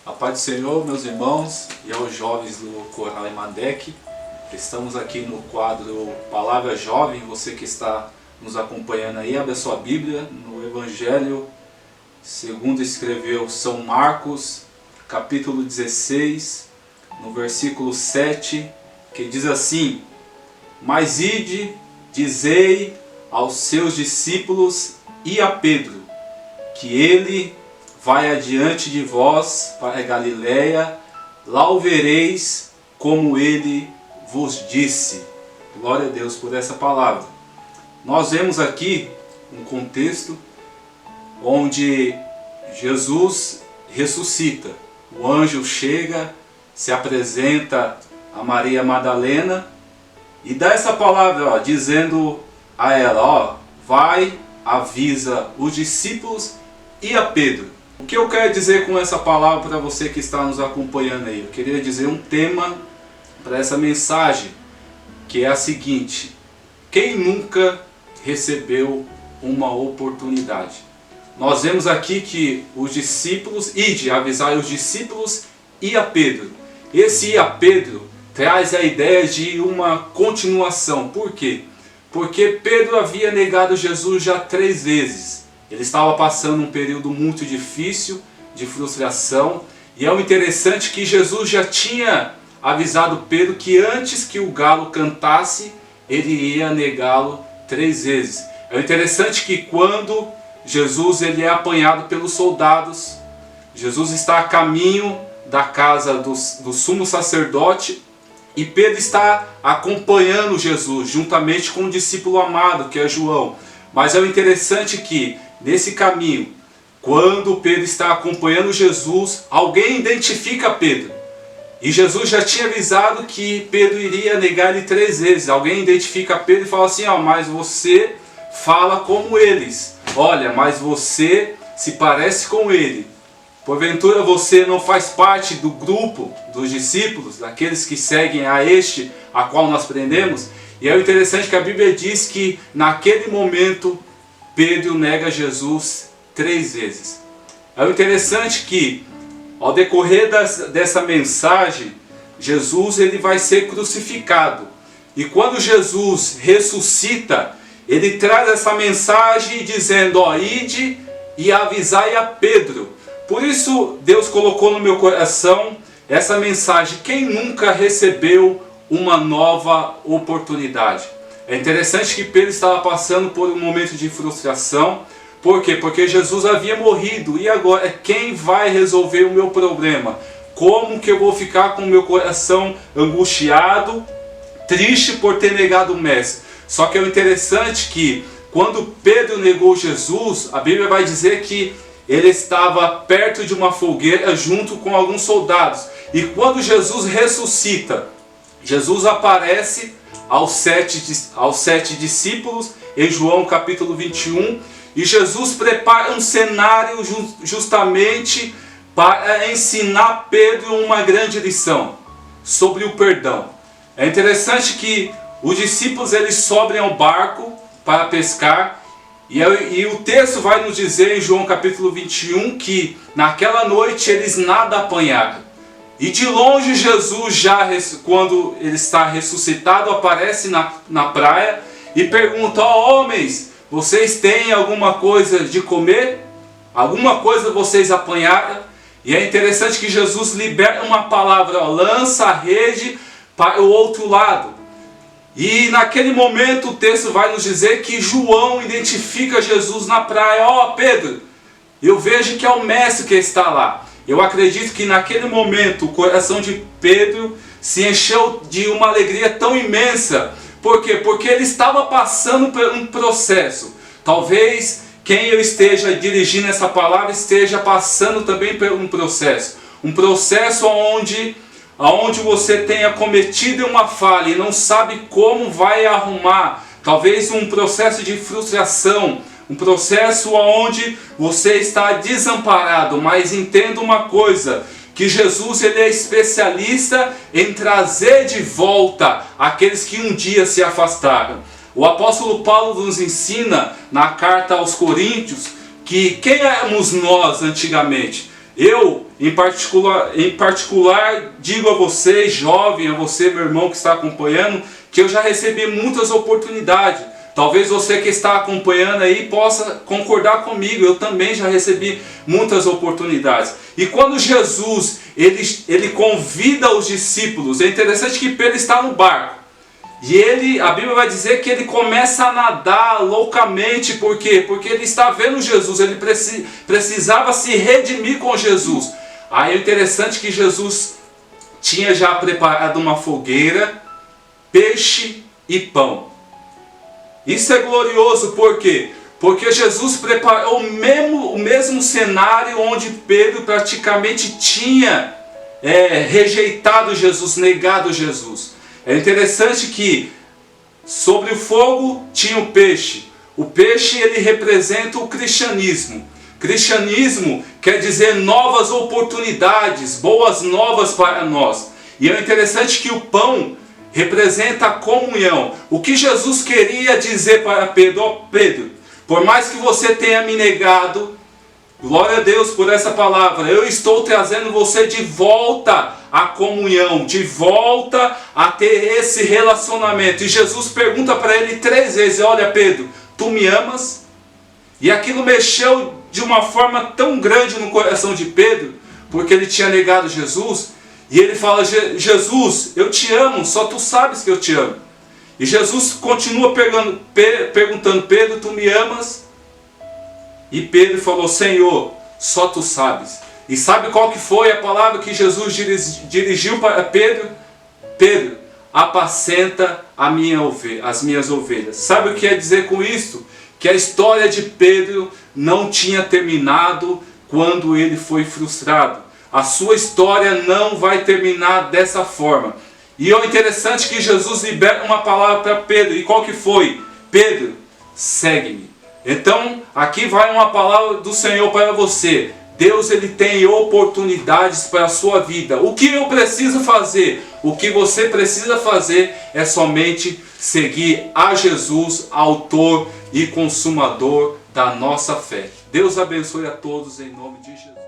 A paz do Senhor, meus irmãos, e aos jovens do Coral Emadec. Estamos aqui no quadro Palavra Jovem. Você que está nos acompanhando aí, abre a sua Bíblia no Evangelho segundo escreveu São Marcos, capítulo 16, no versículo 7, que diz assim: Mas ide, dizei aos seus discípulos e a Pedro, que ele vai adiante de vós para a Galiléia, lá o vereis como ele vos disse. Glória a Deus por essa palavra. Nós vemos aqui um contexto onde Jesus ressuscita. O anjo chega, se apresenta a Maria Madalena e dá essa palavra, dizendo a ela, vai, avisa os discípulos e a Pedro. O que eu quero dizer com essa palavra para você que está nos acompanhando aí? Eu queria dizer um tema para essa mensagem, que é a seguinte: quem nunca recebeu uma oportunidade? Nós vemos aqui que os discípulos, ide avisar os discípulos e a Pedro. Esse e a Pedro traz a ideia de uma continuação. Por quê? Porque Pedro havia negado Jesus já 3 vezes. Ele estava passando um período muito difícil, de frustração. E é o interessante que Jesus já tinha avisado Pedro que antes que o galo cantasse, ele ia negá-lo 3 vezes. É o interessante que quando Jesus ele é apanhado pelos soldados, Jesus está a caminho da casa do sumo sacerdote e Pedro está acompanhando Jesus, juntamente com o discípulo amado, que é João. Mas é o interessante que nesse caminho, quando Pedro está acompanhando Jesus, alguém identifica Pedro. E Jesus já tinha avisado que Pedro iria negar ele 3 vezes. Alguém identifica Pedro e fala assim: mas você fala como eles. Olha, mas você se parece com ele. Porventura você não faz parte do grupo dos discípulos, daqueles que seguem a este, a qual nós prendemos? E é interessante que a Bíblia diz que naquele momento Pedro nega Jesus 3 vezes. É interessante que ao decorrer dessa mensagem, Jesus ele vai ser crucificado. E quando Jesus ressuscita, ele traz essa mensagem dizendo: ide e avisai a Pedro. Por isso Deus colocou no meu coração essa mensagem: quem nunca recebeu uma nova oportunidade? É interessante que Pedro estava passando por um momento de frustração. Por quê? Porque Jesus havia morrido. E agora, quem vai resolver o meu problema? Como que eu vou ficar com o meu coração angustiado, triste por ter negado o Mestre? Só que é interessante que quando Pedro negou Jesus, a Bíblia vai dizer que ele estava perto de uma fogueira junto com alguns soldados. E quando Jesus ressuscita, Jesus aparece aos 7 discípulos, em João capítulo 21, e Jesus prepara um cenário justamente para ensinar Pedro uma grande lição sobre o perdão. É interessante que os discípulos eles sobem ao barco para pescar, e o texto vai nos dizer em João capítulo 21 que naquela noite eles nada apanharam. E de longe Jesus, quando ele está ressuscitado, aparece na praia e pergunta: homens, vocês têm alguma coisa de comer? Alguma coisa vocês apanharam? E é interessante que Jesus libera uma palavra: lança a rede para o outro lado. E naquele momento o texto vai nos dizer que João identifica Jesus na praia. Pedro, eu vejo que é o mestre que está lá. Eu acredito que naquele momento o coração de Pedro se encheu de uma alegria tão imensa. Por quê? Porque ele estava passando por um processo. Talvez quem eu esteja dirigindo essa palavra esteja passando também por um processo. Um processo onde você tenha cometido uma falha e não sabe como vai arrumar. Talvez um processo de frustração. Um processo onde você está desamparado, mas entenda uma coisa, que Jesus ele é especialista em trazer de volta aqueles que um dia se afastaram. O apóstolo Paulo nos ensina na carta aos Coríntios que quem éramos nós antigamente? Eu em particular, digo a você, jovem, a você, meu irmão que está acompanhando, que eu já recebi muitas oportunidades. Talvez você que está acompanhando aí possa concordar comigo, eu também já recebi muitas oportunidades. E quando Jesus ele convida os discípulos, é interessante que Pedro está no barco. E a Bíblia vai dizer que ele começa a nadar loucamente. Por quê? Porque ele está vendo Jesus, ele precisava se redimir com Jesus. Aí é interessante que Jesus tinha já preparado uma fogueira, peixe e pão. Isso é glorioso, por quê? Porque Jesus preparou o mesmo cenário onde Pedro praticamente tinha rejeitado Jesus, negado Jesus. É interessante que sobre o fogo tinha o peixe. O peixe ele representa o cristianismo. Cristianismo quer dizer novas oportunidades, boas novas para nós. E é interessante que o pão representa a comunhão. O que Jesus queria dizer para Pedro: ó Pedro, por mais que você tenha me negado, glória a Deus por essa palavra, eu estou trazendo você de volta à comunhão, de volta a ter esse relacionamento. E Jesus pergunta para ele 3 vezes: olha Pedro, tu me amas? E aquilo mexeu de uma forma tão grande no coração de Pedro, porque ele tinha negado Jesus. E ele fala: Jesus, eu te amo, só tu sabes que eu te amo. E Jesus continua perguntando: Pedro, tu me amas? E Pedro falou: Senhor, só tu sabes. E sabe qual que foi a palavra que Jesus dirigiu para Pedro? Pedro, apacenta as minhas ovelhas. Sabe o que quer dizer com isso? Que a história de Pedro não tinha terminado quando ele foi frustrado. A sua história não vai terminar dessa forma. E é interessante que Jesus libera uma palavra para Pedro. E qual que foi? Pedro, segue-me. Então, aqui vai uma palavra do Senhor para você. Deus ele tem oportunidades para a sua vida. O que eu preciso fazer? O que você precisa fazer é somente seguir a Jesus, autor e consumador da nossa fé. Deus abençoe a todos em nome de Jesus.